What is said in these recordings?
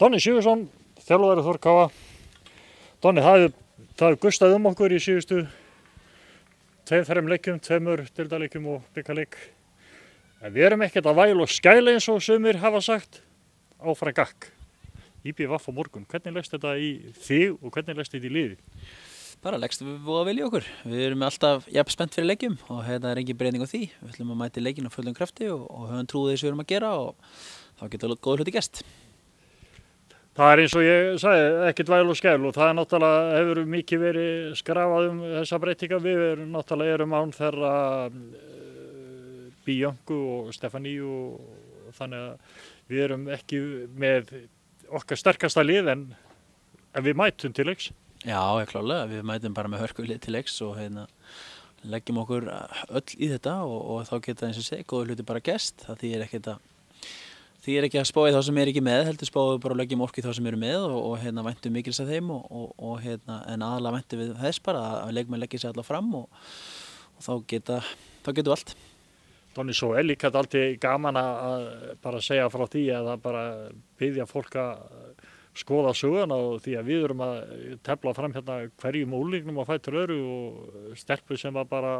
Donni Sigurðsson, þjálfari Þór Káa. Donni, það hefur gustað okkur í síðustu 2-3 leikjum, 2 deildarleikjum og bikarleik. En við erum ekkert að væla og skæla eins og sumir hafa sagt. Áfram gakk. IBVF á morgun. Hvernig leggst þetta í þig og hvernig leggst þetta í liði? Bara leggst við búið að velja okkur. Við erum alltaf jafn spennt fyrir leikjum og þetta engin breyting á því. Við ætlum að mæta leikinn á fullum krafti og höfum trúið þessu við erum að gera og þá getur góð hluti gerst. Það eins og ég sagði, ekkert væl og skæl og það náttúrulega hefur mikið verið skrafað þessa breytingar. Við náttúrulega án þeirra Bíöngu og Stefaníu og þannig að við erum ekki með okkar sterkasta lið en við mætum til leiks. Já, klárlega. Við mætum bara með hörkulið til leiks og leggjum okkur öll í þetta og þá geta eins og segja, góð hluti bara gerst. Það þýðir ekki að spá í þá sem ekki með, heldur spáum við bara að leggjum orku í þá sem eru með og væntum mikils að þeim en aðalega væntum við þess bara að leikmenn leggja sig alla fram og þá getum við allt. Donni, svo líka alltaf gaman að bara segja frá því að það bara biðja fólk að skoða söguna og því að við erum að tefla fram hérna hverjum úrlingnum á fætur öðru og stelpur sem var bara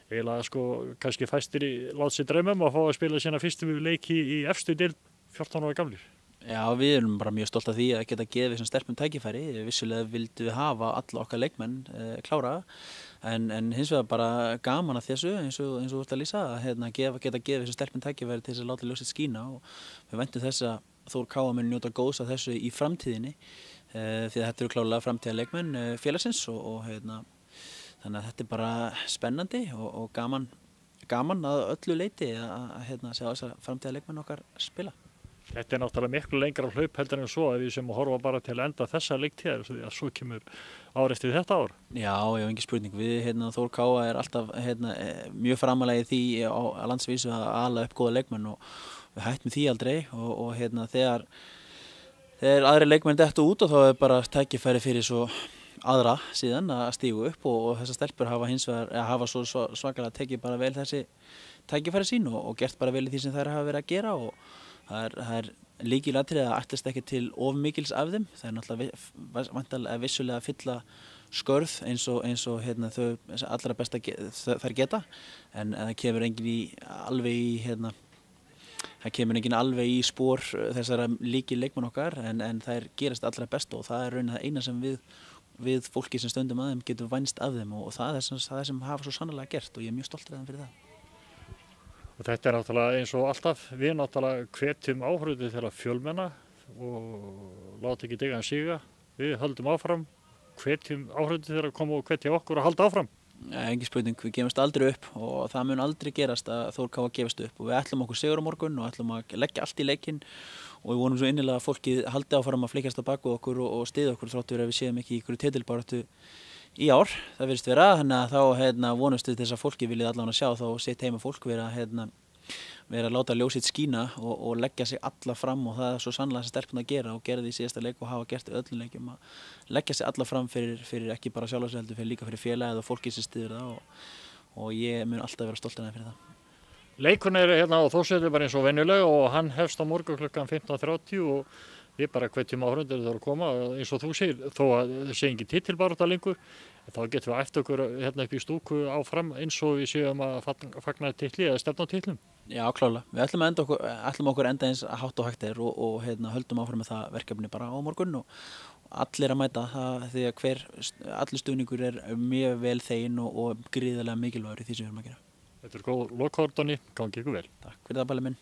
eiginlega kannski fæstir láta sig draumum og fá að spila sína fyrstu leiki í efstu deild 14 ára gamlir. Já, við erum bara mjög stolt af því að geta gefið þessum stelpum tækifæri. Vissulega vildum við hafa alla okkar leikmenn klára en hins vegar bara gaman að þessu eins og þú ert að lýsa að geta gefið þessum stelpum tækifæri til þess að láta ljósið skína og við væntum þess að Þór Káa mun njóta góðs af þessu í framtíðinni því að þetta eru klárlega framtíðarleikmenn félagsins og þannig að þetta er bara spennandi og gaman að öllu leyti að sjá þessa framtíðarleikmenn okkar spila. Þetta náttúrulega miklu lengra hlaup heldur en svo að við sem horfa bara til að enda þessa leiktíðar því að svo kemur ár eftir þetta ár. Já, engin spurning. Við Þór Káa alltaf mjög framalega í því á landsvísu að ala upp góða leikmenn og við hættum því aldrei og þegar aðri leikmenn dettu út og þá er bara tækifæri fyrir svo aðra síðan að stígu upp og þessar stelpur hafa svo svakalega tekið bara vel þessi tækifæri sín og gert bara vel í því sem þær hafa verið að gera og það er lykilatriði að ætlast ekki til of mikils af þeim. Það er náttúrulega væntanlega vissulega að fylla skörð eins og þau allra besta þær geta en það kemur engin alveg í spór þessara leikmenn okkar en þær gerast allra besta og það er raunin það eina sem við fólki sem stöndum að þeim getum vænst af þeim og það er sem hafa svo sannarlega gert og ég er mjög stoltur af þeim fyrir það. Og þetta er náttúrulega eins og alltaf, við náttúrulega hvetjum áhorfendur til að fjölmenna og láta ekki digan síga. Við höldum áfram, hvetjum áhorfendur til að koma og hvetja okkur að halda áfram. Engin spurning, við gefumst aldrei upp og það mun aldrei gerast að Þór Káa gefast upp og við ætlum okkur sigur á morgun og ætlum að leggja allt í leikinn og við vonum svo innilega að fólkið haldi áfram að flækjast á baku okkur og stiða okkur þrátt fyrir að við séum ekki í ykkur titilbaráttu í ár. Það virðist vera, þannig að þá vonumst við til þess að fólkið viljið allavega sjá þá sitt heima fólk vera að láta ljósið skína og leggja sig alla fram og það er svo sannlega sem stelpun að gera og gerði í síðasta leik og hafa gert í öllum leikjum að leggja sig alla fram fyrir ekki bara sjálfa sig heldur fyrir líka fyrir félagið og fólkið sem styður það og ég mun alltaf vera stolt af þeim fyrir það. Leikurinn er á Þórsvelli bara eins og venjulega og hann hefst á morgun klukkan 15:30 og við bara hvetjum áhorfendur til að koma eins og þú segir, þó að það sé engin titilbarátta lengur, þá getum við æft okkur upp í stúku áfram eins og við séum að fagna titli eða stefna á titlum. Já, klárlega. Við ætlum okkur enda eins hátt og hægt er og höldum áfram með það verkefni bara á morgun og allir að mæta það því að allir stuðningur er mjög vel þeginn og gríðarlega mikilvægur í því sem við erum að gera. Þetta er góð lokaorð, Donni, gangi ykkur vel. Takk fyrir það, Balli minn.